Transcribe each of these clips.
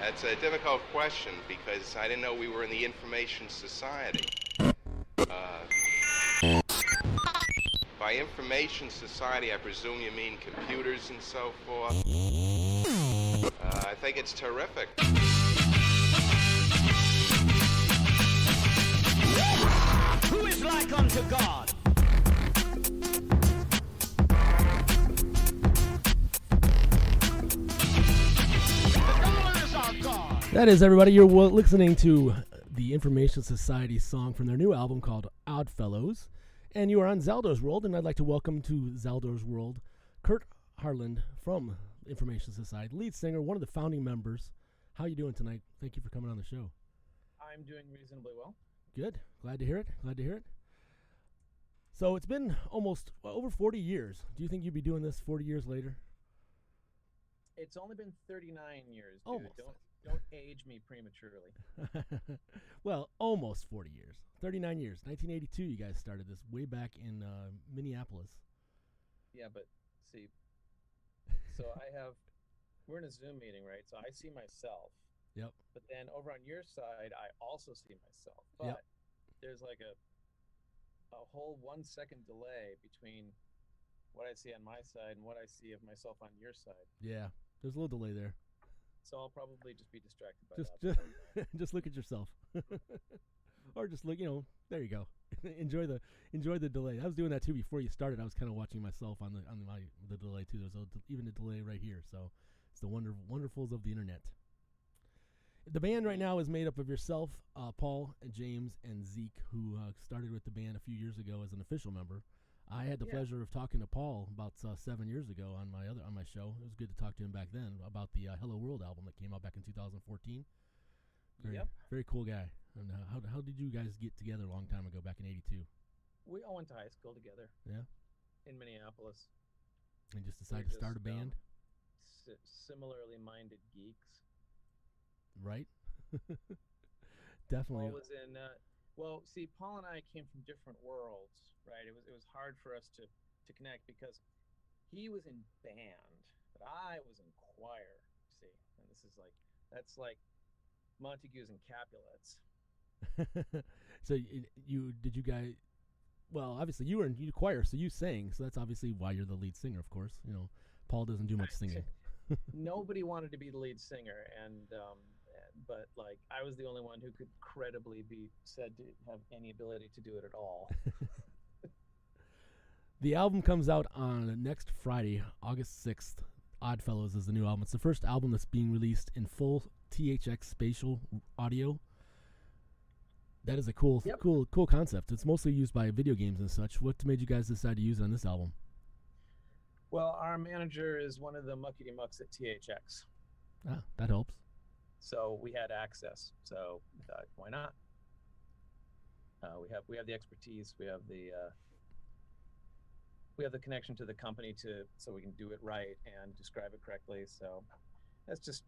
That's a difficult question because I didn't know we were in the information society. By information society, I presume you mean computers and so forth. I think it's terrific. Who is like unto God? That is, everybody. You're listening to the Information Society song from their new album called OddFellows. And you are on Zaldor's World, and I'd like to welcome to Zaldor's World Kurt Harland from Information Society, lead singer, one of the founding members. How are you doing tonight? Thank you for coming on the show. I'm doing reasonably well. Good. Glad to hear it. Glad to hear it. So it's been almost over 40 years. Do you think you'd be doing this 40 years later? It's only been 39 years, dude. Almost. Don't age me prematurely. Well, almost 40 years. 39 years. 1982 you guys started this way back in Minneapolis. Yeah, but see, so we're in a Zoom meeting, right? So I see myself. Yep. But then over on your side, I also see myself. But Yep. there's like a whole 1 second delay between what I see on my side and what I see of myself on your side. Yeah, there's a little delay there. So I'll probably just be distracted by that. Just look at yourself, or just look. There you go. enjoy the delay. I was doing that too before you started. I was kind of watching myself on the delay too. There's even a delay right here. So it's the wonderfuls of the internet. The band right now is made up of yourself, Paul, and James, and Zeke, who started with the band a few years ago as an official member. I had the pleasure of talking to Paul about 7 years ago on my show. It was good to talk to him back then about the Hello World album that came out back in 2014. Very cool guy. And how did you guys get together a long time ago, back in '82? We all went to high school together. Yeah. In Minneapolis. And just decided to start a band. Similarly minded geeks. Right. Definitely. Paul was in. Well, see, Paul and I came from different worlds, right? It was hard for us to connect because he was in band, but I was in choir. See, and that's like Montagues and Capulets. So you guys? Well, obviously you were in choir, so you sang. So that's obviously why you're the lead singer, of course. Paul doesn't do much singing. Nobody wanted to be the lead singer, but I was the only one who could credibly be said to have any ability to do it at all. The album comes out on next Friday, August 6th. OddFellows is the new album. It's the first album that's being released in full THX spatial audio. That is a cool concept. It's mostly used by video games and such. What made you guys decide to use it on this album? Well, our manager is one of the muckety-mucks at THX. Ah, that helps. So we had access. So we thought, why not? We have the expertise. We have the connection to the company so we can do it right and describe it correctly. So that's just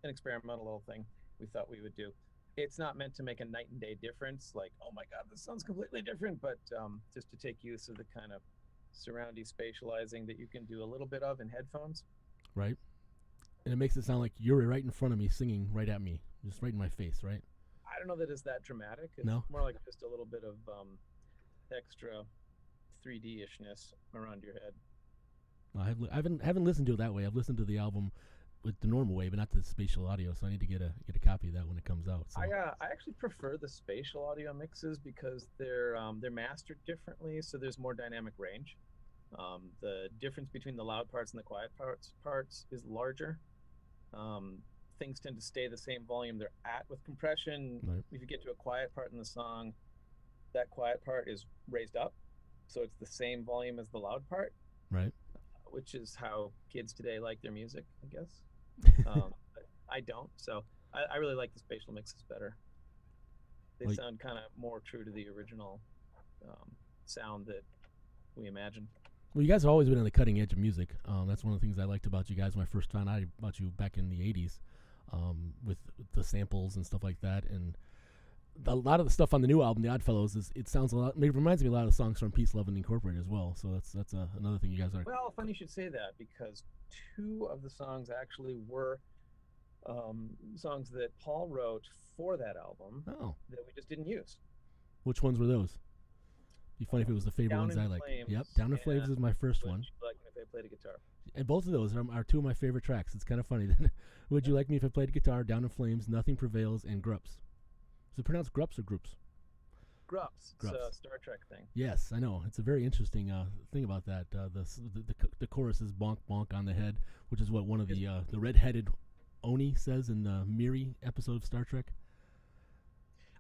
an experimental little thing we thought we would do. It's not meant to make a night and day difference. Like, oh my God, this sounds completely different. But just to take use of the kind of surroundy spatializing that you can do a little bit of in headphones. Right. And it makes it sound like you're right in front of me singing right at me, just right in my face, right? I don't know that it's that dramatic. It's more like just a little bit of extra 3D-ishness around your head. I haven't listened to it that way. I've listened to the album with the normal way, but not the spatial audio. So I need to get a copy of that when it comes out. So. I actually prefer the spatial audio mixes because they're mastered differently, so there's more dynamic range. The difference between the loud parts and the quiet parts is larger. Things tend to stay the same volume they're at with compression. Right. If you get to a quiet part in the song, that quiet part is raised up, so it's the same volume as the loud part. Right. Which is how kids today like their music, I guess. But I don't, so I really like the spatial mixes better. They sound kind of more true to the original sound that we imagined. Well, you guys have always been on the cutting edge of music. That's one of the things I liked about you guys when I first found out about you back in the 80s, with the samples and stuff like that. And a lot of the stuff on the new album, the OddFellows, it sounds a lot. It reminds me a lot of the songs from Peace, Love, and Incorporated as well. So that's another thing you guys are. Well, funny you should say that because two of the songs actually were songs that Paul wrote for that album Oh, that we just didn't use. which ones were those? Be funny if it was the favorite Down ones in I like. Flames Yep, Down in Flames and is my first Would one, You Like Me If I Played a Guitar? and both of those are two of my favorite tracks. It's kind of funny. Would You Like Me If I Played Guitar, Down in Flames, Nothing Prevails, and Grups. Is it pronounced Grups or Groups? Grups. It's a Star Trek thing. Yes, I know. It's a very interesting thing about that. The chorus is bonk bonk on the head, which is what one of the red-headed Oni says in the Miri episode of Star Trek.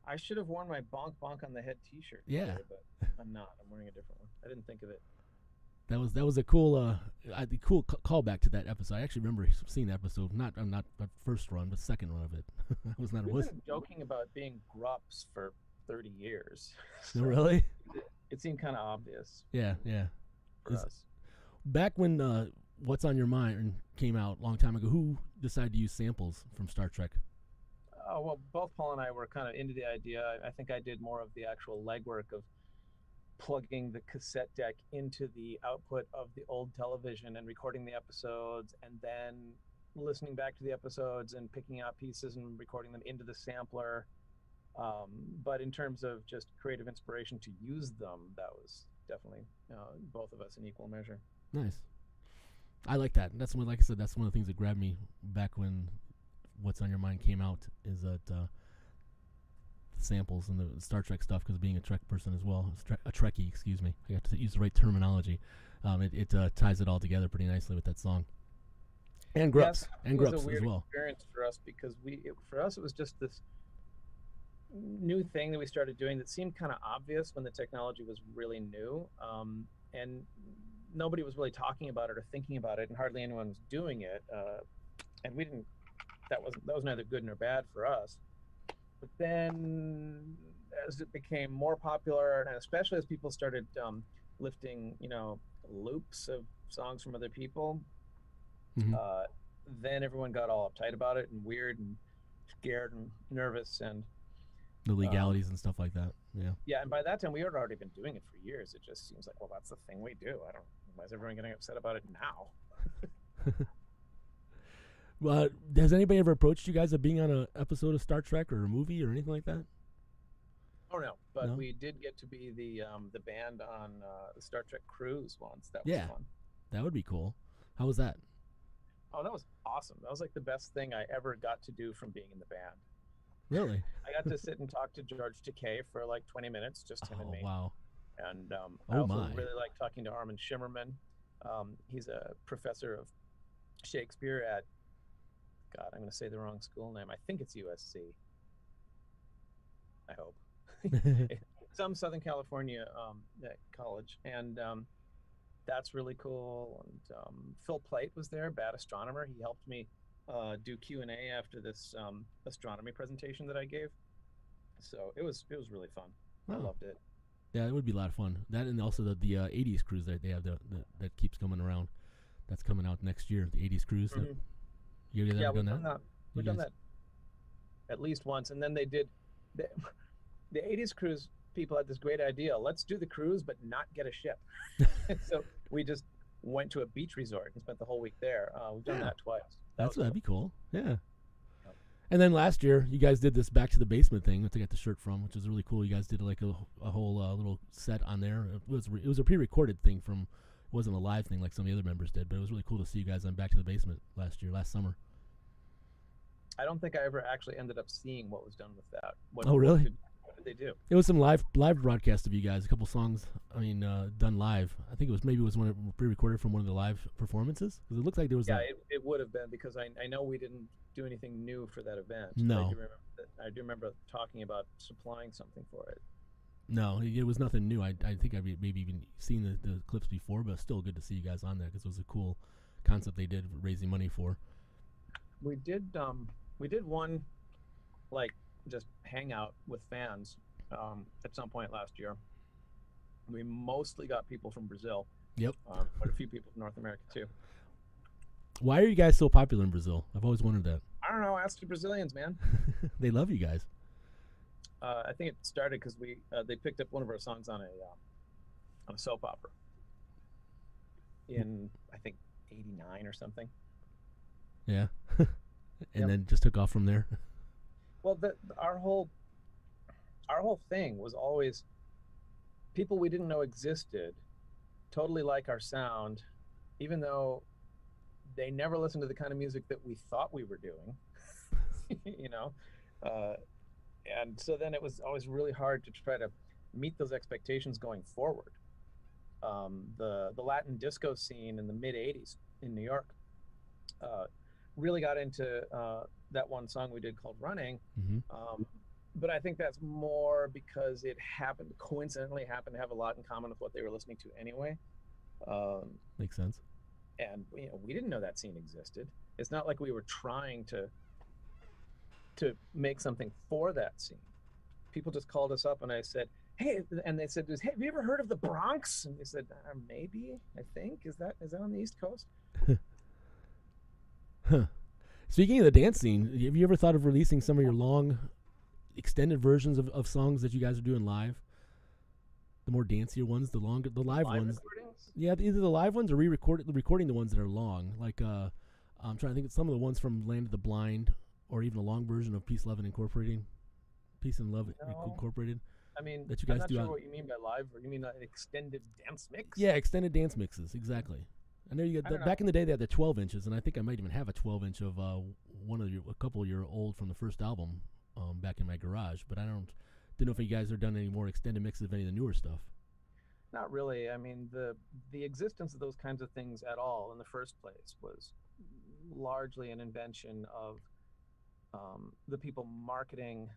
I should have worn my bonk bonk on the head T-shirt. Yeah. Today, but I'm not. I'm wearing a different one. I didn't think of it. That was a cool callback to that episode. I actually remember seeing the episode, not the first run, but second run of it. I was not. We've been joking about being grups for 30 years. So really? It seemed kind of obvious. Yeah. For us. Back when What's on Your Mind came out a long time ago, who decided to use samples from Star Trek? Oh, well, both Paul and I were kind of into the idea. I think I did more of the actual legwork of plugging the cassette deck into the output of the old television and recording the episodes, and then listening back to the episodes and picking out pieces and recording them into the sampler. But in terms of just creative inspiration to use them, that was definitely both of us in equal measure. Nice. I like that. That's one, like I said, that's one of the things that grabbed me back when What's on Your Mind came out, is that the samples and the Star Trek stuff, because being a Trek person as well, a Trekkie, excuse me. I got to use the right terminology. It ties it all together pretty nicely with that song. And Grups. And Grups as well. It was a weird experience for us, because for us it was just this new thing that we started doing that seemed kind of obvious when the technology was really new, and nobody was really talking about it or thinking about it, and hardly anyone was doing it, and we didn't. That was neither good nor bad for us. But then, as it became more popular, and especially as people started lifting, loops of songs from other people, then everyone got all uptight about it and weird and scared and nervous, and the legalities and stuff like that. Yeah, and by that time we had already been doing it for years. It just seems like, well, that's the thing we do. Why is everyone getting upset about it now? Well, has anybody ever approached you guys of being on an episode of Star Trek or a movie or anything like that? Oh no, but we did get to be the band on the Star Trek cruise once. That was fun. That would be cool. How was that? Oh, that was awesome. That was like the best thing I ever got to do from being in the band. Really? I got to sit and talk to George Takei for like 20 minutes, just him and me. Wow. And I also really like talking to Armin Shimmerman. He's a professor of Shakespeare at, God, I'm going to say the wrong school name. I think it's USC. I hope. Some Southern California college. And that's really cool. And Phil Plait was there, bad astronomer. He helped me do Q&A after this astronomy presentation that I gave. So it was really fun. I loved it. Yeah, it would be a lot of fun. That, and also the 80s cruise that they have that keeps coming around. That's coming out next year. The 80s cruise. Mm-hmm. We've done that. We've done that at least once, and then they did the 80s cruise. People had this great idea. Let's do the cruise, but not get a ship. So we just went to a beach resort and spent the whole week there. We've done that twice. That'd be cool. Yeah. And then last year, you guys did this Back to the Basement thing, which I got the shirt from, which is really cool. You guys did like a whole little set on there. It was a pre-recorded thing from. It wasn't a live thing like some of the other members did, but it was really cool to see you guys on Back to the Basement last summer. I don't think I ever actually ended up seeing what was done with that. Oh, really? What did they do? It was some live broadcast of you guys, a couple songs. Done live. I think it was one pre-recorded from one of the live performances. Because it looked like there was. Yeah, it would have been, because I know we didn't do anything new for that event. No. I do remember talking about supplying something for it. No, it was nothing new. I think I've maybe even seen the clips before, but it's still good to see you guys on there, because it was a cool concept they did, raising money for. We did one, like, just hangout with fans at some point last year. We mostly got people from Brazil. Yep. But a few people from North America too. Why are you guys so popular in Brazil? I've always wondered that. I don't know. Ask the Brazilians, man. They love you guys. I think it started because they picked up one of our songs on a soap opera in, I think, '89 or something. Yeah. and then just took off from there. Well, our whole thing was always people we didn't know existed, totally like our sound, even though they never listened to the kind of music that we thought we were doing, you know? And so then it was always really hard to try to meet those expectations going forward. The Latin disco scene in the mid 80s in New York really got into that one song we did called Running. But I think that's more because it coincidentally happened to have a lot in common with what they were listening to anyway. Makes sense. And we didn't know that scene existed. It's not like we were trying to make something for that scene. People just called us up and I said, hey, and they said, hey, have you ever heard of the Bronx? And they said, maybe, I think. Is that on the East Coast? Huh. Speaking of the dance scene, have you ever thought of releasing some of your long, extended versions of songs that you guys are doing live? The more dancier ones, the live ones. Recordings? Yeah, either the live ones or recording the ones that are long. Like I'm trying to think of some of the ones from Land of the Blind, or even a long version of Peace and Love Incorporated. I mean, that you guys I'm not do sure on, what you mean by live, or you mean an extended dance mix? Yeah, extended dance mixes, exactly. I know you got back in the day they had the 12 inches, and I think I might even have a 12 inch of a couple of your old from the first album back in my garage. But I didn't know if you guys have done any more extended mixes of any of the newer stuff. Not really. I mean, the existence of those kinds of things at all in the first place was largely an invention of the people marketing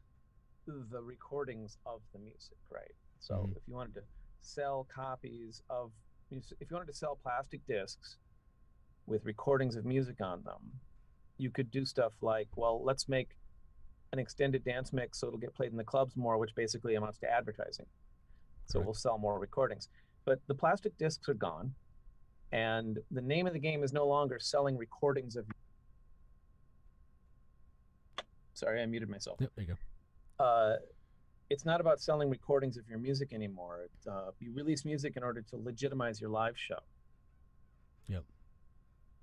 the recordings of the music, right? So if you wanted to sell if you wanted to sell plastic discs with recordings of music on them, you could do stuff like, well, let's make an extended dance mix so it'll get played in the clubs more, which basically amounts to advertising. So we'll sell more recordings. But the plastic discs are gone, and the name of the game is no longer selling recordings of. Sorry, I muted myself. Yep, there you go. It's not about selling recordings of your music anymore. You release music in order to legitimize your live show. Yep.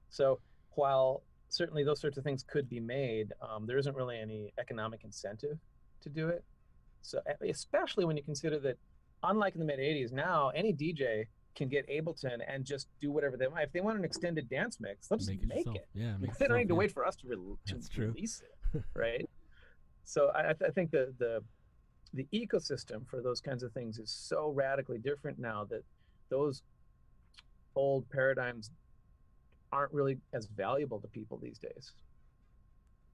So while certainly those sorts of things could be made, there isn't really any economic incentive to do it. So especially when you consider that, unlike in the mid 80s, now any DJ can get Ableton and just do whatever they want. If they want an extended dance mix, they'll just make it. Yeah, they don't need to wait for us to release it, right? So I think the ecosystem for those kinds of things is so radically different now that those old paradigms aren't really as valuable to people these days.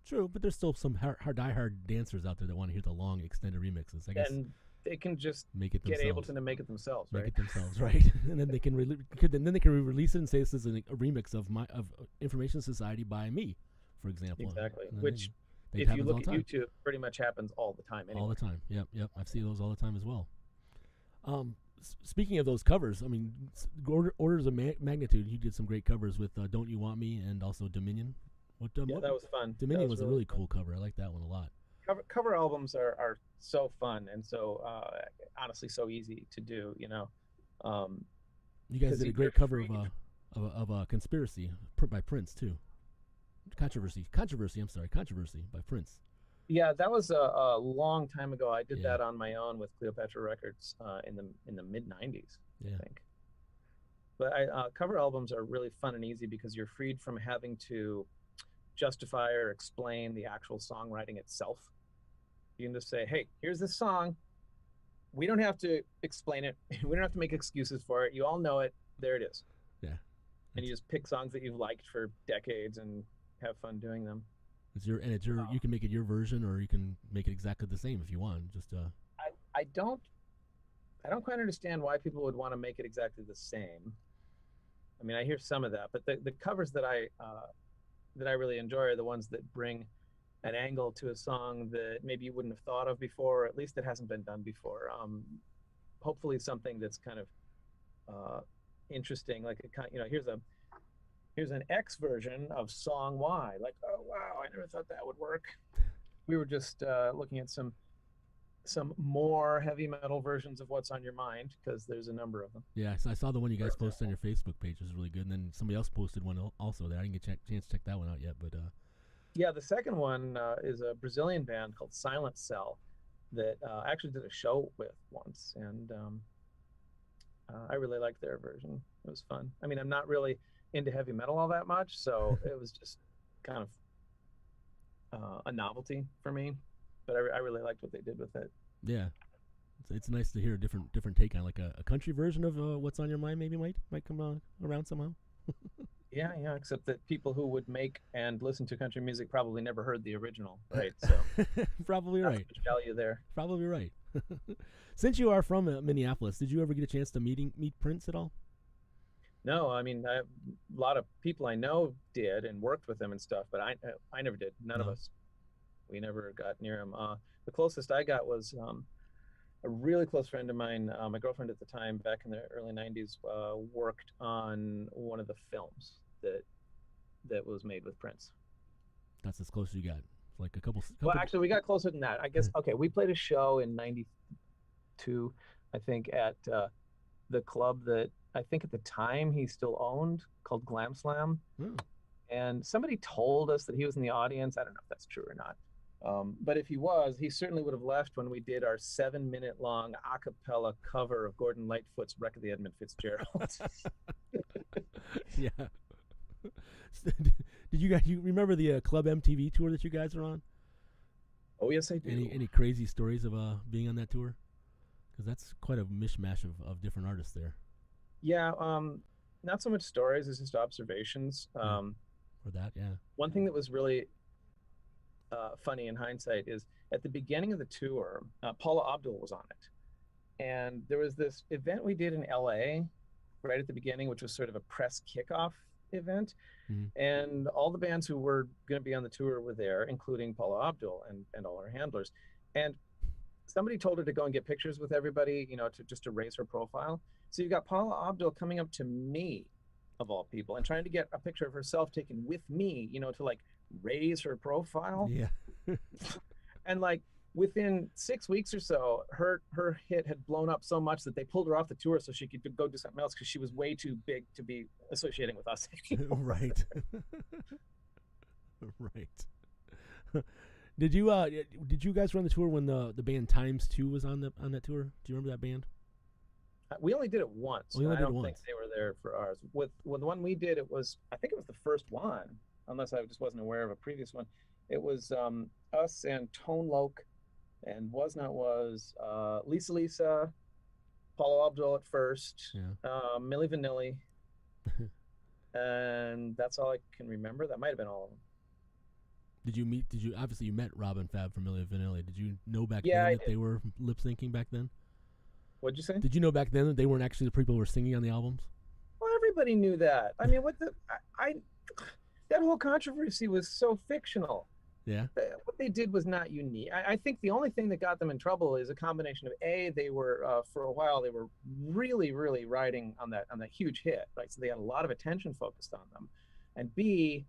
True, but there's still some diehard dancers out there that want to hear the long extended remixes. I guess. And they can just get Ableton and make it themselves, right? Make it themselves, right? And then they can release it and say this is a remix of Information Society by me, for example. Exactly. Which, if you look at YouTube, pretty much happens all the time. Anyway. All the time. Yep. I see those all the time as well. Speaking of those covers, I mean, orders of magnitude. You did some great covers with "Don't You Want Me" and also "Dominion." That was fun. Dominion was a really cool cover. I like that one a lot. Cover albums are so fun and so honestly so easy to do. You guys did a great cover of "Conspiracy" by Prince too. Controversy by Prince. Yeah, that was a long time ago. I did that on my own with Cleopatra Records in the mid 90s, I think. But cover albums are really fun and easy because you're freed from having to justify or explain the actual songwriting itself. You can just say, hey, here's this song. We don't have to explain it. We don't have to make excuses for it. You all know it. There it is. Yeah. And you just pick songs that you've liked for decades and have fun doing them. You can make it your version, or you can make it exactly the same if you want. I don't quite understand why people would want to make it exactly the same. I mean, I hear some of that, but the covers that I really enjoy are the ones that bring an angle to a song that maybe you wouldn't have thought of before, or at least it hasn't been done before. Hopefully something that's kind of interesting, like here's an X version of song Y. Like, oh wow, I never thought that would work. We were just looking at some more heavy metal versions of What's on Your Mind, because there's a number of them. Yeah, so I saw the one you guys posted on your Facebook page. It was really good. And then somebody else posted one also that I didn't get a chance to check that one out yet. But Yeah, the second one is a Brazilian band called Silent Cell that I actually did a show with once, and I really liked their version. It was fun. I mean, I'm not really into heavy metal all that much, so it was just kind of a novelty for me. But I really liked what they did with it. Yeah, it's nice to hear a different take on like a country version of What's on Your Mind. Maybe might come around somehow. Yeah, yeah. Except that people who would make and listen to country music probably never heard the original, right? So Probably not right. much value there. Probably right. Since you are from Minneapolis, did you ever get a chance to meet Prince at all? No, I mean, a lot of people I know did and worked with him and stuff, but I never did. None of No. us. We never got near him. The closest I got was a really close friend of mine, my girlfriend at the time, back in the early '90s, worked on one of the films that was made with Prince. That's as close as you got. Like a couple. Well, actually, we got closer than that. I guess. Okay, we played a show in '92, I think, at the club that I think at the time he still owned, called Glam Slam. Hmm. And somebody told us that he was in the audience. I don't know if that's true or not. But if he was, he certainly would have left when we did our 7-minute long a cappella cover of Gordon Lightfoot's Wreck of the Edmund Fitzgerald. Yeah. Did you remember the Club MTV tour that you guys are on? Oh, yes, I do. Any crazy stories of being on that tour? Because that's quite a mishmash of different artists there. Yeah, not so much stories as just observations. For that, yeah. One thing that was really funny in hindsight is at the beginning of the tour, Paula Abdul was on it. And there was this event we did in LA right at the beginning, which was sort of a press kickoff event. Mm-hmm. And all the bands who were going to be on the tour were there, including Paula Abdul and all her handlers. And somebody told her to go and get pictures with everybody, to raise her profile. So you got Paula Abdul coming up to me, of all people, and trying to get a picture of herself taken with me, to like raise her profile. Yeah. And like within 6 weeks or so, her hit had blown up so much that they pulled her off the tour so she could go do something else because she was way too big to be associating with us anymore. Right. Right. Did you guys run the tour when the band Times 2 was on that tour? Do you remember that band? We only did it once. We only I did it don't once. think they were there for ours. With the one we did, I think it was the first one, unless I just wasn't aware of a previous one. It was us and Tone Loc and Was Not Was, Lisa, Paula Abdul at first, Yeah. Milli Vanilli, and that's all I can remember. That might have been all of them. Obviously you met Robin Fab from Milli Vanilli. Did you know back Yeah, then I that did. they were lip syncing back then? What'd you say? Did you know back then that they weren't actually the people who were singing on the albums? Well, everybody knew that. I mean, that whole controversy was so fictional. Yeah. What they did was not unique. I think the only thing that got them in trouble is a combination of they were for a while they were really, really riding on that huge hit, right? So they had a lot of attention focused on them, and B,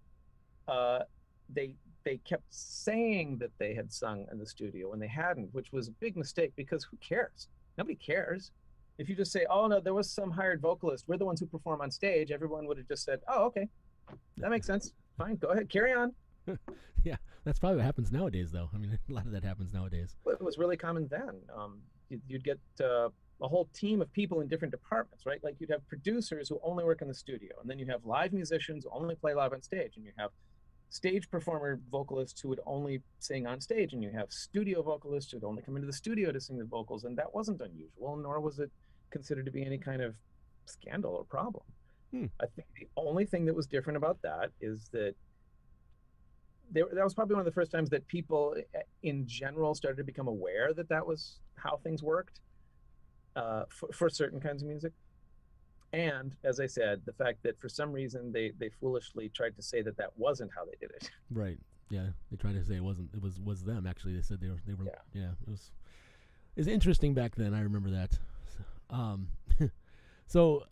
they kept saying that they had sung in the studio when they hadn't, which was a big mistake because who cares? Nobody cares. If you just say, "Oh no, there was some hired vocalist. We're the ones who perform on stage," everyone would have just said, "Oh, okay, that makes sense. Fine, go ahead, carry on." Yeah, that's probably what happens nowadays, though. I mean, a lot of that happens nowadays. Well, it was really common then. You'd get a whole team of people in different departments, right? Like you'd have producers who only work in the studio, and then you have live musicians who only play live on stage, and you have stage performer vocalists who would only sing on stage, and you have studio vocalists who would only come into the studio to sing the vocals, and that wasn't unusual, nor was it considered to be any kind of scandal or problem. I think the only thing that was different about that is that that was probably one of the first times that people in general started to become aware that was how things worked for certain kinds of music. And as I said, the fact that for some reason they foolishly tried to say that wasn't how they did it. Right. Yeah. They tried to say it wasn't. It was them. Actually, they said they were. Yeah. It was interesting back then. I remember that. So,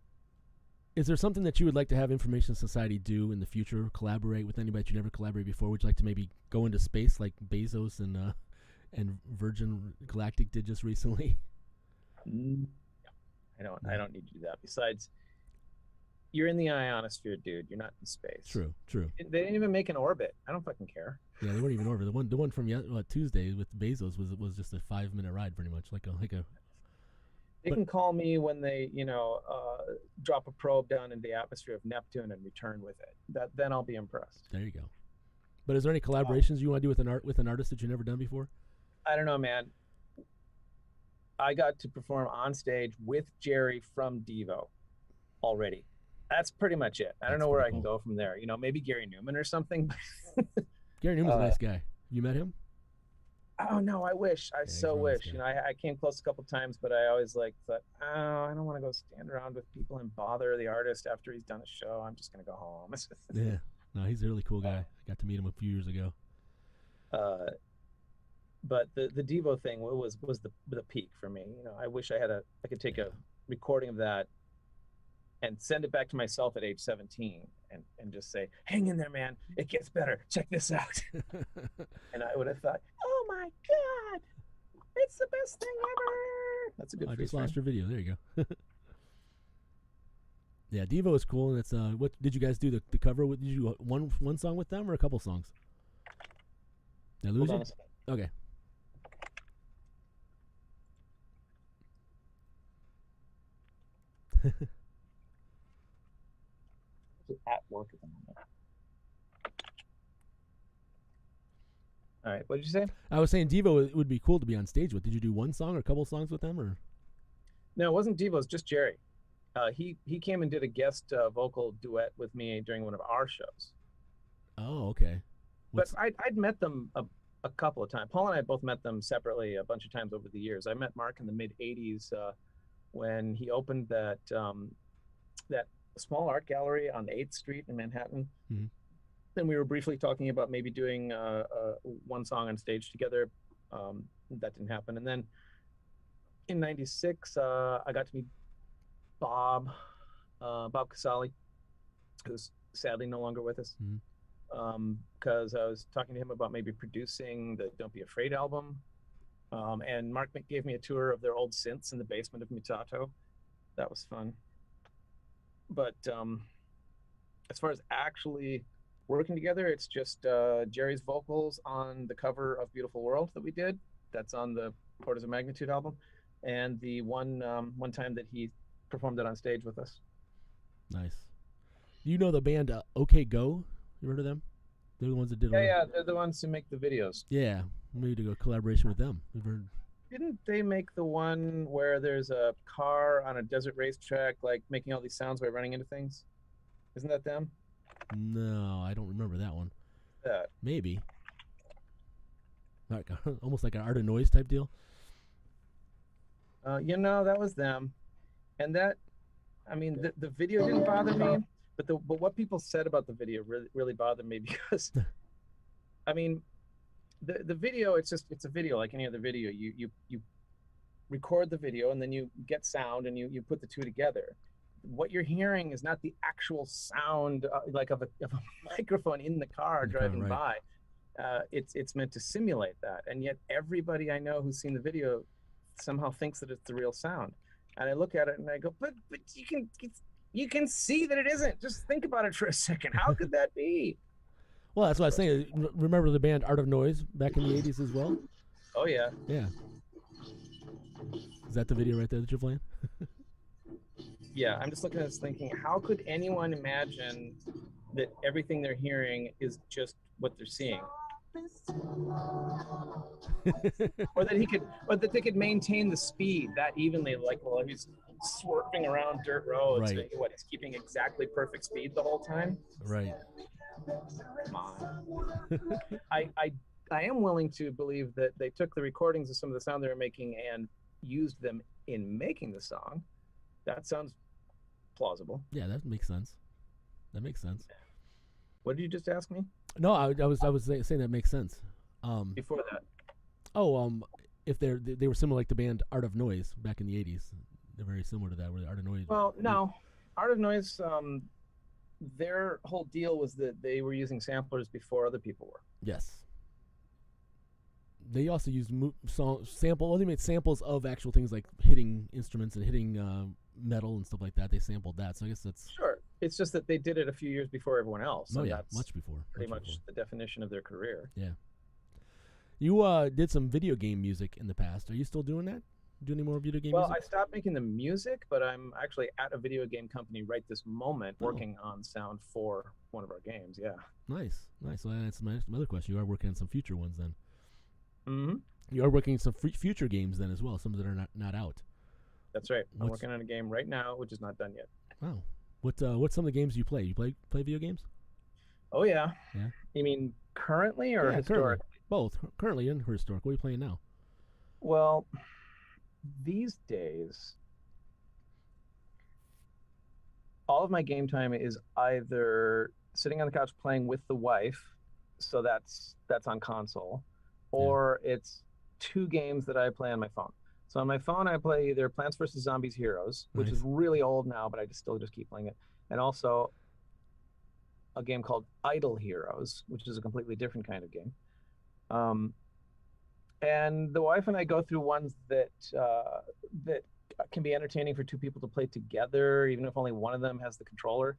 is there something that you would like to have Information Society do in the future? Collaborate with anybody that you never collaborated before? Would you like to maybe go into space like Bezos and Virgin Galactic did just recently? I don't need to do that. Besides, you're in the ionosphere, dude. You're not in space. True. They didn't even make an orbit. I don't fucking care. Yeah, they weren't even over. The one from Tuesday with Bezos was just a 5-minute ride, pretty much, like a. They can call me when they, drop a probe down into the atmosphere of Neptune and return with it. Then I'll be impressed. There you go. But is there any collaborations you want to do with an artist that you've never done before? I don't know, man. I got to perform on stage with Jerry from Devo already. That's pretty much it. I don't know where I can go from there. Maybe Gary Newman or something. Gary Newman's a nice guy. You met him? Oh no, I wish. I so wish. I came close a couple times, but I always thought, I don't want to go stand around with people and bother the artist after he's done a show. I'm just gonna go home. Yeah. No, he's a really cool guy. I got to meet him a few years ago. But the Devo thing was the peak for me. I wish I could take a recording of that and send it back to myself at age 17 and just say, hang in there, man. It gets better. Check this out. And I would have thought, oh my God, it's the best thing ever. That's a good I freeze just lost frame. your video. There you go. Yeah, Devo is cool. And it's what did you guys do the cover with? Did you do one song with them or a couple songs? Did I lose you? Okay. At work at the moment. All right, what did you say? I was saying Devo would be cool to be on stage with. Did you do one song or a couple songs with them, or? No, it wasn't Devo. It was just Jerry. He came and did a guest vocal duet with me during one of our shows. Oh, okay. But I'd met them a couple of times. Paul and I both met them separately a bunch of times over the years. I met Mark in the mid '80s when he opened that small art gallery on 8th Street in Manhattan. Mm-hmm. And we were briefly talking about maybe doing one song on stage together. That didn't happen. And then in '96, I got to meet Bob Casale, who's sadly no longer with us, because I was talking to him about maybe producing the Don't Be Afraid album. And Mark gave me a tour of their old synths in the basement of Mutato. That was fun. But as far as actually working together, it's just Jerry's vocals on the cover of Beautiful World that we did. That's on the Orders of Magnitude album. And the one time that he performed it on stage with us. Nice. You know the band OK Go? You heard of them? They're the ones that did. Yeah, they're the ones who make the videos. Yeah, maybe to go collaboration with them. We've heard. Didn't they make the one where there's a car on a desert racetrack, like making all these sounds by running into things? Isn't that them? No, I don't remember that one. Maybe. Like, almost like an Art of Noise type deal. That was them. And that, I mean, the video didn't bother me, but what people said about the video really bothered me because, I mean, the video, it's a video like any other video. You record the video and then you get sound and you put the two together. What you're hearing is not the actual sound like of a microphone in the car driving by. It's meant to simulate that, and yet everybody I know who's seen the video somehow thinks that it's the real sound. And I look at it and I go, but you can see that it isn't. Just think about it for a second. How could that be? Well, that's what I was saying. Remember the band Art of Noise back in the 80s as well? Oh, yeah. Yeah. Is that the video right there that you're playing? Yeah, I'm just looking at this thinking, how could anyone imagine that everything they're hearing is just what they're seeing? or that they could maintain the speed that evenly, like while he's swerving around dirt roads. Right. He's keeping exactly perfect speed the whole time? Right. Come on. I am willing to believe that they took the recordings of some of the sound they were making and used them in making the song. That sounds plausible. Yeah, that makes sense. What did you just ask me? No, I was saying that makes sense. Before that. If they were similar like the band Art of Noise back in the 80s. They're very similar to that, where Art of Noise. Well, no. Art of Noise, their whole deal was that they were using samplers before other people were. Yes. They also used they made samples of actual things like hitting instruments and hitting metal and stuff like that. They sampled that, so I guess that's Sure. It's just that they did it a few years before everyone else. Oh and yeah, that's much before. pretty much much before. the definition of their career. Yeah. You did some video game music in the past. Are you still doing that? Do any more video game Well, music? I stopped making the music, but I'm actually at a video game company right this moment working on sound for one of our games. Yeah. Nice. Well, that's my other question. You are working on some future ones then. Mm-hmm. You are working on some future games then as well, some that are not out. That's right. I'm What's- working on a game right now, which is not done yet. Wow. What's some of the games you play? You play video games? Oh, yeah. Yeah. You mean currently or Yeah, historically? currently. Both. Currently and historic. What are you playing now? Well, these days, all of my game time is either sitting on the couch playing with the wife, so that's on console, or it's 2 games that I play on my phone. So on my phone, I play either Plants vs. Zombies Heroes, which is really old now, but I still keep playing it, and also a game called Idle Heroes, which is a completely different kind of game. And the wife and I go through ones that can be entertaining for 2 people to play together, even if only one of them has the controller.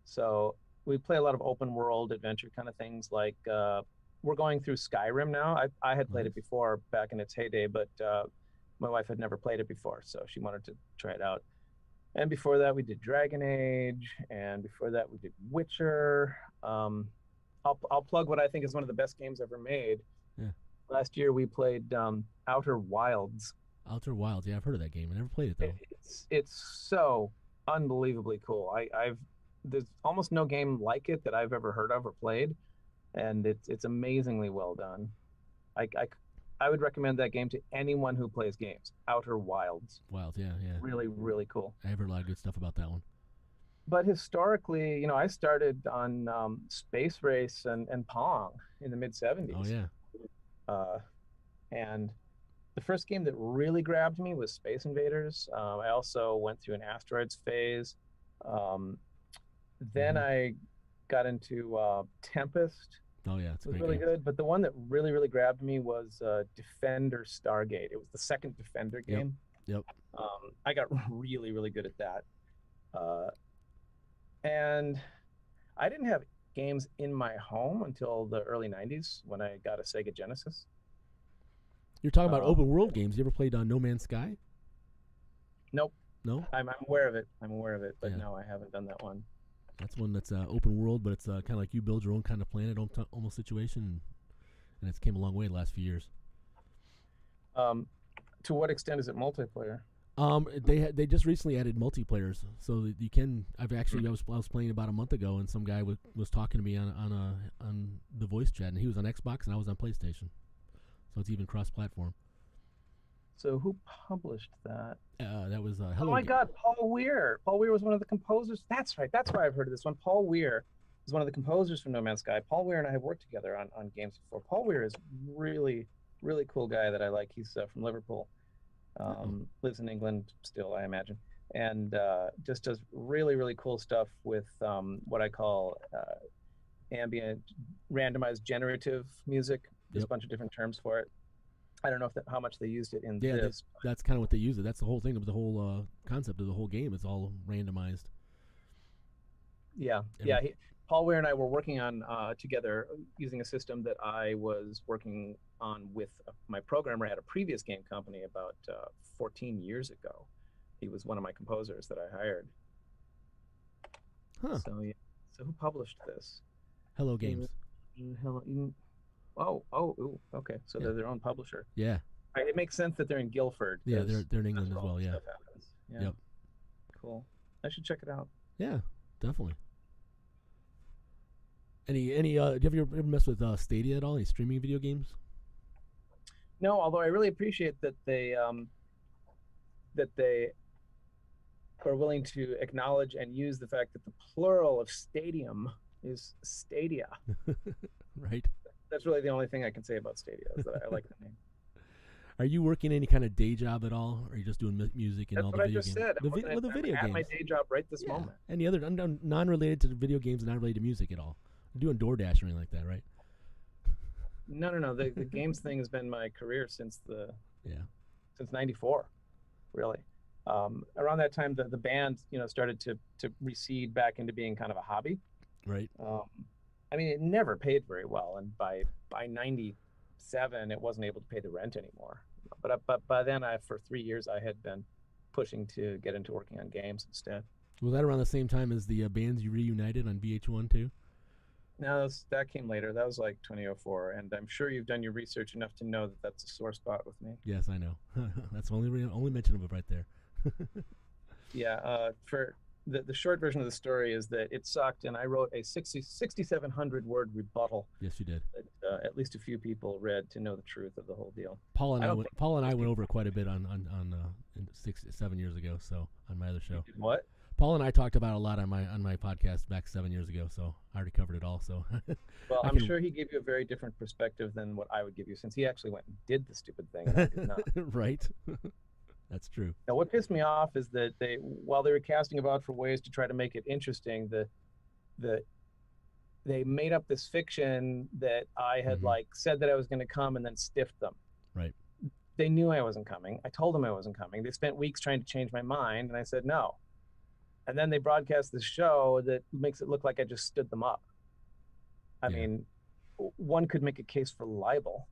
So we play a lot of open world adventure kind of things. Like we're going through Skyrim now. I had played it before back in its heyday, but my wife had never played it before, so she wanted to try it out. And before that, we did Dragon Age, and before that, we did Witcher. I'll plug what I think is one of the best games ever made. Yeah. Last year, we played Outer Wilds. Outer Wilds. Yeah, I've heard of that game. I never played it though. It's so unbelievably cool. There's almost no game like it that I've ever heard of or played, and it's amazingly well done. I would recommend that game to anyone who plays games. Outer Wilds. Wilds, yeah. Really, really cool. I have heard a lot of good stuff about that one. But historically, I started on Space Race and Pong in the mid-'70s. Oh yeah. And the first game that really grabbed me was Space Invaders. I also went through an Asteroids phase. Then I got into Tempest. Oh yeah, it's It was a great really game. good, but the one that really, really grabbed me was Defender Stargate. It was the second Defender game. Yep. I got really, really good at that. And I didn't have games in my home until the early 90s when I got a Sega Genesis. You're talking about open world games. You ever played No Man's Sky? Nope. No? I'm aware of it. But Yeah. no, I haven't done that one. That's one that's open world, but it's kind of like you build your own kind of planet, almost situation, and it's came a long way the last few years. To what extent is it multiplayer? They just recently added multiplayers, so that you can. I was playing about a month ago, and some guy was talking to me on the voice chat, and he was on Xbox and I was on PlayStation, so it's even cross-platform. So who published that? That was Oh Hello. my God, Paul Weir. Paul Weir was one of the composers. That's right. That's why I've heard of this one. Paul Weir was one of the composers from No Man's Sky. Paul Weir and I have worked together on games before. Paul Weir is really, really cool guy that I like. He's from Liverpool. Lives in England still, I imagine. And just does really, really cool stuff with what I call ambient, randomized generative music. There's a bunch of different terms for it. I don't know how much they used it in this. That's kind of what they use it. That's the whole thing of the whole concept of the whole game. It's all randomized. Yeah. Paul Weir and I were working on together using a system that I was working on with my programmer at a previous game company about 14 years ago. He was one of my composers that I hired. Huh. So who published this? Hello Games. Okay. So they're their own publisher. Yeah. It makes sense that they're in Guildford. Yeah, they're in England as well. Yeah. Yeah. Yep. Cool. I should check it out. Yeah, definitely. Do you ever mess with Stadia at all? Any streaming video games? No, although I really appreciate that they are willing to acknowledge and use the fact that the plural of stadium is Stadia. Right. That's really the only thing I can say about Stadia is that I like the name. Are you working any kind of day job at all, or are you just doing music and That's all the what I video just games? said. I'm The video at games. my day job right this moment. Any other non-related to the video games, and not related to music at all? You're doing DoorDash or anything like that, right? No. The games thing has been my career since '94, really. Around that time, the band, started to recede back into being kind of a hobby. Right. I mean, it never paid very well, and by '97, it wasn't able to pay the rent anymore. But by then, for 3 years, I had been pushing to get into working on games instead. Was that around the same time as the bands you reunited on VH1 too? No, that came later. That was like 2004, and I'm sure you've done your research enough to know that that's a sore spot with me. Yes, I know. That's the only mention of it right there. Yeah, for the short version of the story is that it sucked, and I wrote a 6,700 word rebuttal. Yes, you did. That at least a few people read to know the truth of the whole deal. Paul and I went over it quite a bit on 7 years ago. So on my other show. What? Paul and I talked about it a lot on my podcast back 7 years ago. So I already covered it all. So. Well, I'm sure he gave you a very different perspective than what I would give you, since he actually went and did the stupid thing. And I did not. Right. That's true. Now, what pissed me off is that while they were casting about for ways to try to make it interesting, they made up this fiction that I had said that I was going to come and then stiffed them. Right. They knew I wasn't coming. I told them I wasn't coming. They spent weeks trying to change my mind, and I said no. And then they broadcast this show that makes it look like I just stood them up. I mean, one could make a case for libel.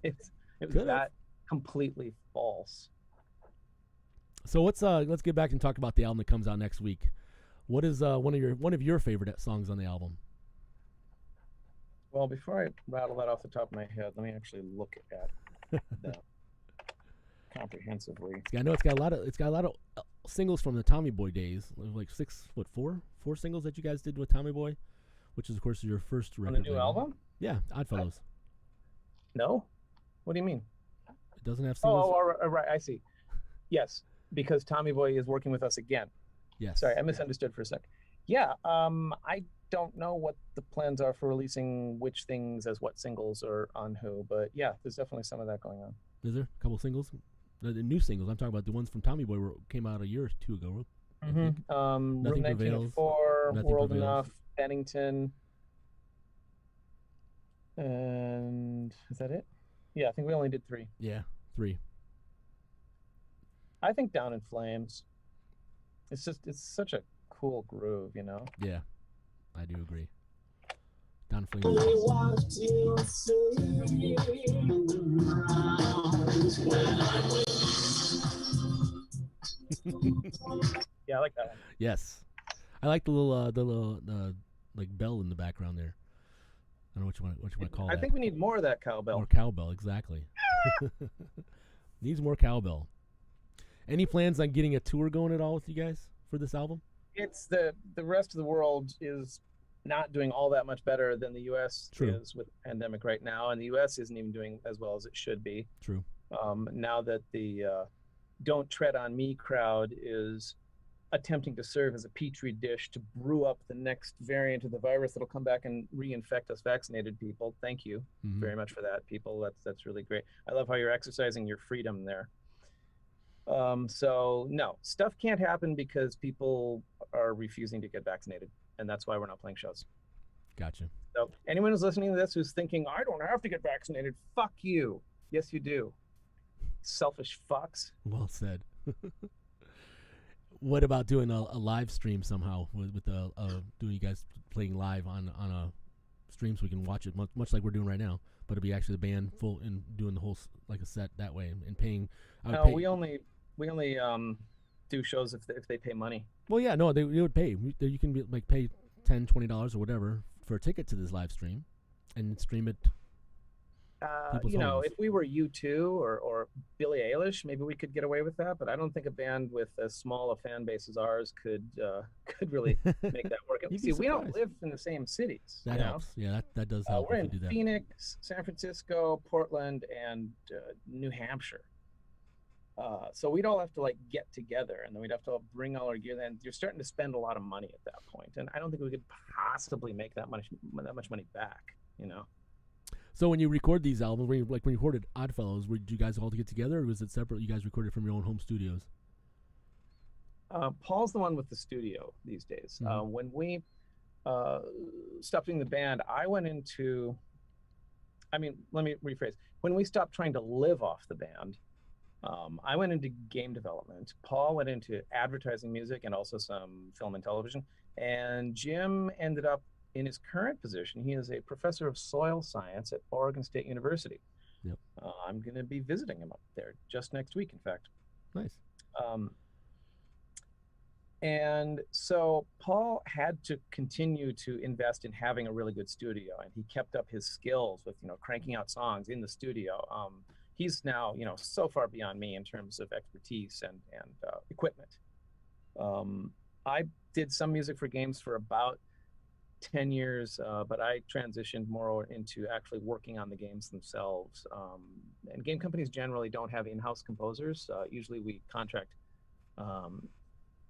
it was that completely false. So let's get back and talk about the album that comes out next week. What is one of your favorite songs on the album? Well, before I rattle that off the top of my head, let me actually look at that comprehensively. I know it's got a lot of singles from the Tommy Boy days, like four singles that you guys did with Tommy Boy, which is of course your first record. On the new album? Yeah, OddFellows. No, what do you mean? It doesn't have singles. Oh, right, I see. Yes, because Tommy Boy is working with us again. Yes. Sorry, I misunderstood for a sec. Yeah, I don't know what the plans are for releasing which things as what singles or on who, but yeah, there's definitely some of that going on. Is there a couple singles? The new singles. I'm talking about the ones from Tommy Boy came out a year or two ago. Room 1904, World Enough, Bennington, and is that it? Yeah, I think we only did 3. Yeah, 3. I think Down in Flames. It's such a cool groove, Yeah, I do agree. Down in Flames. Yeah, I like that one. Yes, I like the little like bell in the background there. I don't know what you want to call it. I think we need more of that cowbell. More cowbell, exactly. Needs more cowbell. Any plans on getting a tour going at all with you guys for this album? It's the rest of the world is not doing all that much better than the U.S. is with the pandemic right now, and the U.S. isn't even doing as well as it should be. True. Now that the Don't Tread on Me crowd is attempting to serve as a petri dish to brew up the next variant of the virus that'll come back and reinfect us vaccinated people. Thank you very much for that, people. That's really great. I love how you're exercising your freedom there. So no, stuff can't happen because people are refusing to get vaccinated, and that's why we're not playing shows. Gotcha. So anyone who's listening to this who's thinking, I don't have to get vaccinated, fuck you. Yes, you do. Selfish fucks. Well said. What about doing a live stream somehow with doing you guys playing live on a stream so we can watch it much like we're doing right now, but it'll be actually the band full and doing the whole like a set that way and paying. No, we only do shows if they pay money. Well, yeah, no, they would pay. You can pay $10, $20 or whatever for a ticket to this live stream, and stream it. If we were U2 or Billie Eilish, maybe we could get away with that. But I don't think a band with as small a fan base as ours could really make that work. See, we don't live in the same cities. That helps. Yeah, that does help. We're in Phoenix, San Francisco, Portland, and New Hampshire. So we'd all have to get together, and then we'd have to bring all our gear. Then you're starting to spend a lot of money at that point, and I don't think we could possibly make that much money back. So when you record these albums, when you recorded OddFellows, did you guys all get together, or was it separate? You guys recorded from your own home studios? Paul's the one with the studio these days. When we stopped doing the band, I went into. Let me rephrase. When we stopped trying to live off the band, I went into game development. Paul went into advertising music and also some film and television. And Jim ended up in his current position. He is a professor of soil science at Oregon State University. Yep. I'm going to be visiting him up there just next week, in fact. Nice. And so Paul had to continue to invest in having a really good studio, and he kept up his skills with, cranking out songs in the studio. He's now, so far beyond me in terms of expertise and equipment. I did some music for games for about 10 years, but I transitioned more into actually working on the games themselves. And game companies generally don't have in-house composers. Usually we contract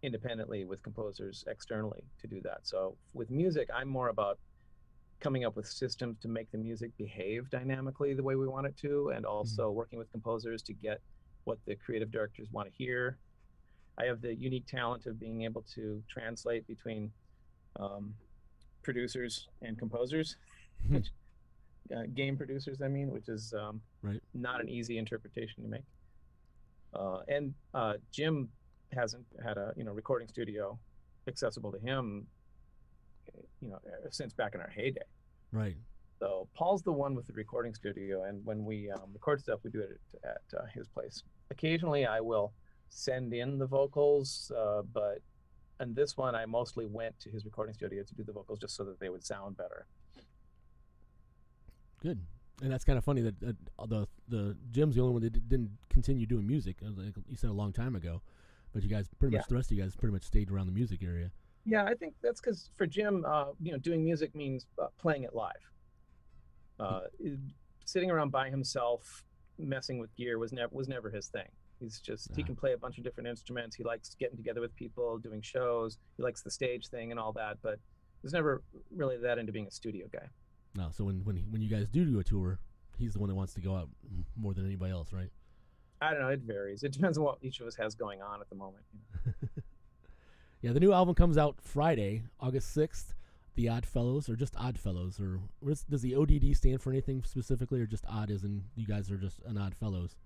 independently with composers externally to do that. So with music, I'm more about coming up with systems to make the music behave dynamically the way we want it to, and also working with composers to get what the creative directors want to hear. I have the unique talent of being able to translate between producers and composers, which, game producers, which is right. not an easy interpretation to make. And Jim hasn't had a recording studio accessible to him since back in our heyday. Right. So Paul's the one with the recording studio, and when we record stuff, we do it at his place. Occasionally I will send in the vocals, but on this one I mostly went to his recording studio to do the vocals just so that they would sound better. Good. And that's kind of funny that the Jim's the only one that didn't continue doing music. Like you said a long time ago, but you guys pretty much, the rest of you guys pretty much stayed around the music area. Yeah, I think that's because for Jim, doing music means playing it live. Sitting around by himself, messing with gear was never his thing. He's just, he can play a bunch of different instruments. He likes getting together with people, doing shows. He likes the stage thing and all that, but was never really that into being a studio guy. No, so when you guys do a tour, he's the one that wants to go out more than anybody else, right? I don't know. It varies. It depends on what each of us has going on at the moment. Yeah, the new album comes out Friday, August 6th. The OddFellows, or just OddFellows, or does the ODD stand for anything specifically, or just odd as in you guys are just an OddFellows?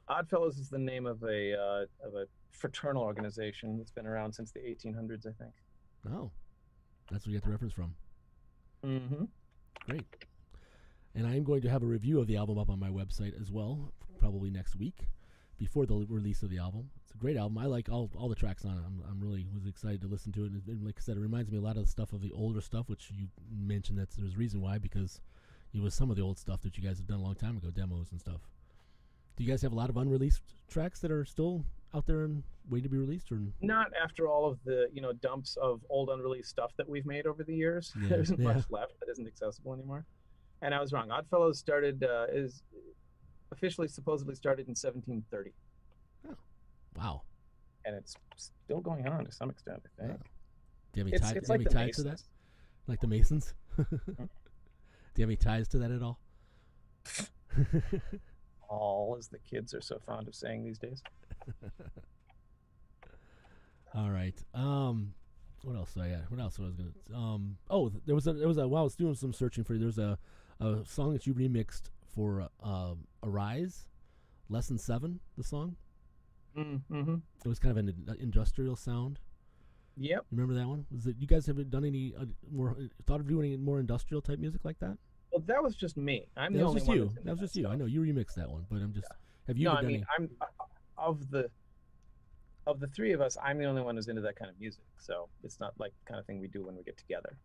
OddFellows is the name of a fraternal organization that's been around since the 1800s, I think. Oh, that's where you get the reference from. Mm-hmm. Great. And I am going to have a review of the album up on my website as well, probably next week, before the release of the album. It's a great album. I like all the tracks on it. I'm really was excited to listen to it. And like I said, it reminds me a lot of the stuff of the older stuff, which you mentioned that there's a reason why, because it was some of the old stuff that you guys have done a long time ago, demos and stuff. Do you guys have a lot of unreleased tracks that are still out there and waiting to be released? Or not after all of the dumps of old unreleased stuff that we've made over the years. Yeah. There isn't much left that isn't accessible anymore. And I was wrong. OddFellows is officially supposedly started in 1730. Oh, wow! And it's still going on to some extent, I think. Wow. Do you have any like ties to that? Like the Masons? Do you have any ties to that at all? All, as the kids are so fond of saying these days. All right. What else? What else was I gonna? There was a while I was doing some searching for you. There's a song that you remixed for Arise, Lesson 7, the song. Mm-hmm. It was kind of an industrial sound. Yep. Remember that one? Was it you guys have done any thought of doing any more industrial type music like that? Well, that was just me. I'm the only one. That was just you. I know you remixed that one, but I'm just. Have you? No, I mean, I'm of the three of us, I'm the only one who's into that kind of music. So it's not like the kind of thing we do when we get together.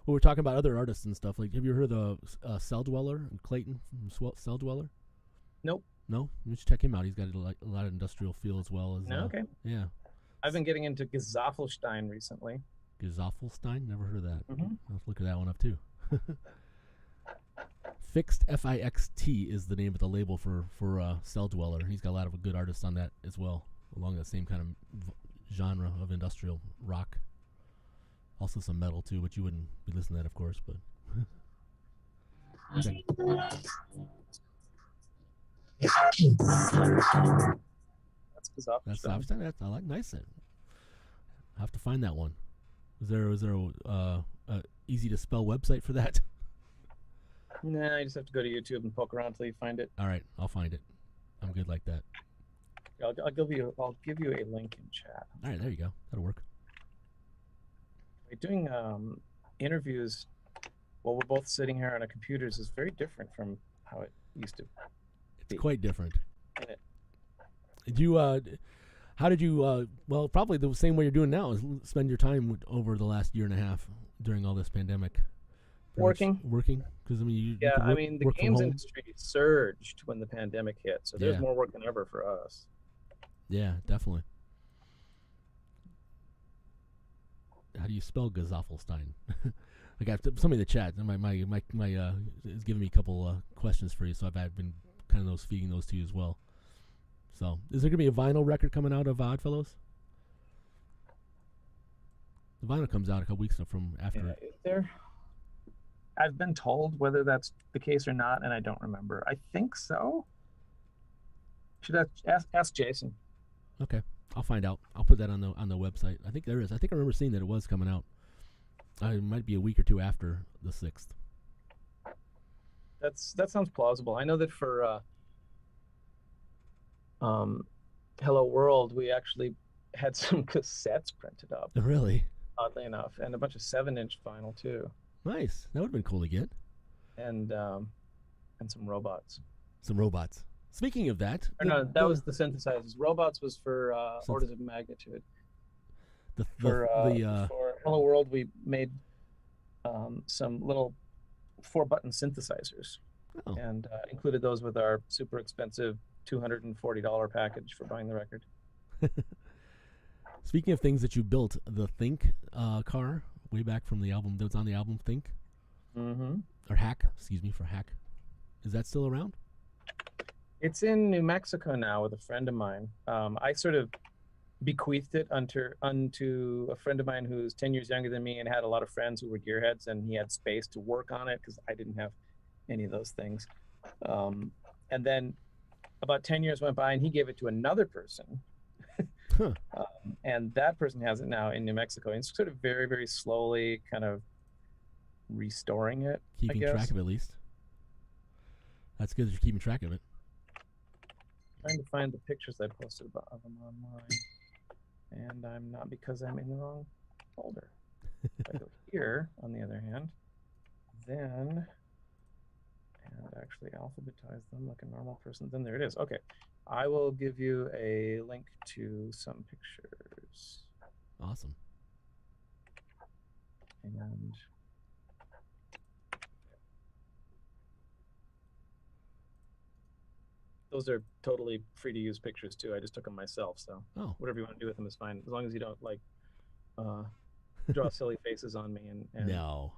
Well, we're talking about other artists and stuff. Like, have you heard of Cell Dweller, Clayton from Cell Dweller? Nope. No? You should check him out. He's got a lot of industrial feel as well. As, okay. Yeah. I've been getting into Gesaffelstein recently. Gesaffelstein? Never heard of that. Mm-hmm. I'll have to look at that one up, too. Fixed, F-I-X-T, is the name of the label for Cell Dweller. He's got a lot of good artists on that as well, along that same kind of genre of industrial rock. Also some metal, too, which you wouldn't be listening to that, of course, but... That's Gesaffelstein. I like nice. I have to find that one. Is there a easy to spell website for that? Nah, you just have to go to YouTube and poke around until you find it. All right, I'll find it. I'm good like that. I'll give you a link in chat. All right, there you go. That'll work. Doing interviews while we're both sitting here on our computers is very different from how it used to be. It's quite different. Isn't it? Did you? How did you? Well, probably the same way you're doing now is spend your time over the last year and a half during all this pandemic. Working, because I mean, you yeah. could I mean, the work from games home. industry surged when the pandemic hit, so there's Yeah. more work than ever for us. Yeah, definitely. How do you spell Gazofelstein? I got somebody in the chat. My is giving me a couple questions for you, so I've been kind of feeding those to you as well. So, is there gonna be a vinyl record coming out of OddFellows? The vinyl comes out a couple weeks from after. Yeah, is there? I've been told whether that's the case or not, and I don't remember. I think so. Should I ask Jason? Okay, I'll find out. I'll put that on the website. I think there is. I think I remember seeing that it was coming out. It might be a week or two after the 6th. That sounds plausible. I know that for Hello World, we actually had some cassettes printed up, Really? oddly enough, and a bunch of 7-inch vinyl too, Nice. That would have been cool to get. and some robots. Some robots. Speaking of that, Or no, that was the synthesizers. Robots was for orders of magnitude. For Hello World, we made some little 4-button synthesizers, and included those with our super expensive $240 package for buying the record. Speaking of things that you built, the Think car, way back from the album, that was on the album Think? Mm-hmm. Or Hack, excuse me, for Hack. Is that still around? It's in New Mexico now with a friend of mine. I sort of bequeathed it unto a friend of mine who's 10 years younger than me and had a lot of friends who were gearheads, and he had space to work on it because I didn't have any of those things. And then about 10 years went by and he gave it to another person. Huh. And that person has it now in New Mexico. And it's sort of very, very slowly kind of restoring it. Keeping I guess. track of it at least. That's good that you're keeping track of it. Trying to find the pictures I posted of them online. And I'm not, because I'm in the wrong folder. If I go here, on the other hand, then, and actually alphabetize them like a normal person, then there it is. Okay. I will give you a link to some pictures. Awesome. And those are totally free to use pictures too. I just took them myself, so whatever you want to do with them is fine, as long as you don't like draw silly faces on me and no,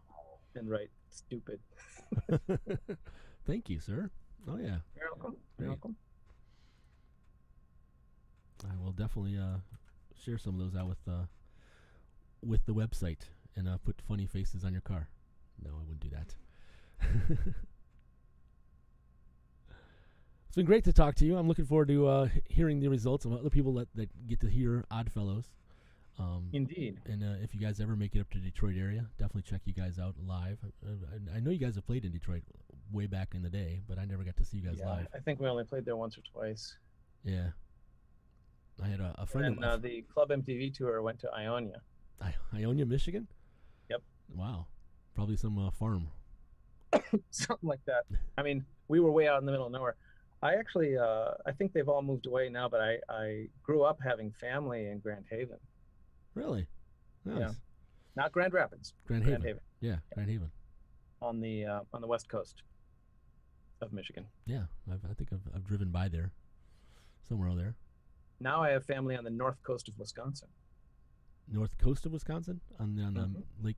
and write stupid. Thank you, sir. Oh yeah. You're welcome. You're welcome. I will definitely share some of those out with the website and put funny faces on your car. No, I wouldn't do that. It's been great to talk to you. I'm looking forward to hearing the results of other people that get to hear OddFellows. Indeed. And if you guys ever make it up to the Detroit area, definitely check you guys out live. I know you guys have played in Detroit way back in the day, but I never got to see you guys live. I think we only played there once or twice. Yeah. I had a friend of mine. The Club MTV Tour went to Ionia. Ionia, Michigan? Yep. Wow. Probably some farm. Something like that. I mean, we were way out in the middle of nowhere. I actually, I think they've all moved away now, but I grew up having family in Grand Haven. Really? Nice. Yeah. Not Grand Rapids. Grand Haven. Yeah, Grand Haven. On the west coast of Michigan. Yeah, I think I've driven by there, somewhere over there. Now I have family on the north coast of Wisconsin. North coast of Wisconsin? On the Lake,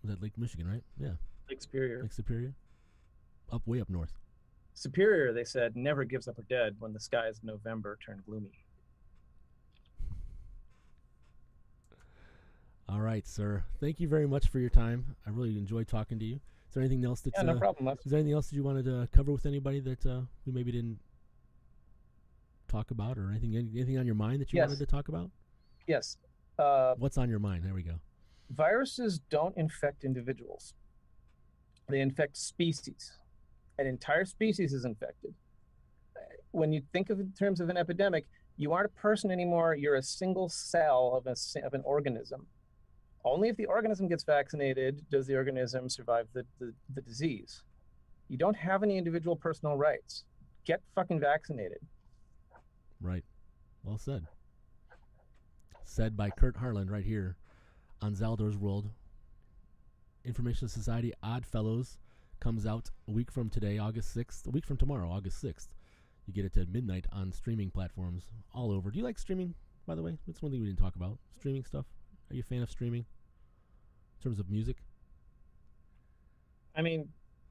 was that Lake Michigan, right? Yeah. Lake Superior. Lake Superior? Way up north. Superior, they said, never gives up her dead when the skies of November turn gloomy. All right, sir. Thank you very much for your time. I really enjoyed talking to you. Is there anything else that no problem. Is there anything else that you wanted to cover with anybody that we maybe didn't talk about, or anything on your mind that you wanted to talk about? Yes. What's on your mind? There we go. Viruses don't infect individuals. They infect species. An entire species is infected. when you think of it in terms of an epidemic, you aren't a person anymore. You're a single cell of an organism. Only if the organism gets vaccinated does the organism survive the disease. You don't have any individual personal rights. Get fucking vaccinated. Right. Well said. Said by Kurt Harland right here on Zaldor's World. Information Society OddFellows comes out a week from today, August 6th. A week from tomorrow, August 6th. You get it at midnight on streaming platforms all over. Do you like streaming, by the way? That's one thing we didn't talk about. Streaming stuff. Are you a fan of streaming in terms of music? I mean,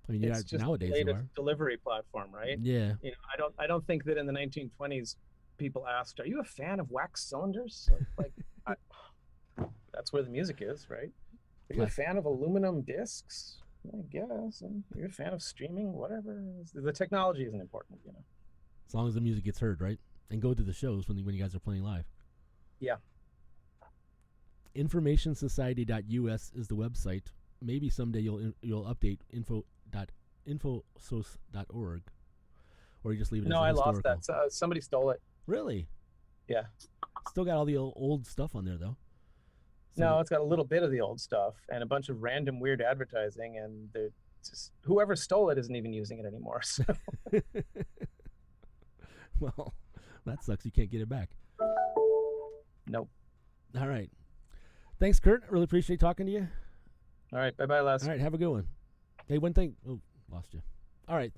yeah, it's just nowadays the you latest are. delivery platform, right? Yeah. You know, I don't think that in the 1920s people asked, "Are you a fan of wax cylinders?" Like, that's where the music is, right? Are you a fan of aluminum discs? I guess. And you're a fan of streaming, whatever. The technology isn't important, you know. As long as the music gets heard, right? And go to the shows when you guys are playing live. Yeah. InformationSociety.us is the website. Maybe someday you'll update infosos.org, or you just leave it. No, as I lost historical. that. Somebody stole it. Really? Yeah. Still got all the old stuff on there though. So No, it's got a little bit of the old stuff and a bunch of random weird advertising, and just whoever stole it isn't even using it anymore. So. Well, that sucks. You can't get it back. Nope. All right. Thanks, Kurt. Really appreciate talking to you. All right. Bye-bye, Les. All right. Have a good one. Hey, one thing. Oh, lost you. All right.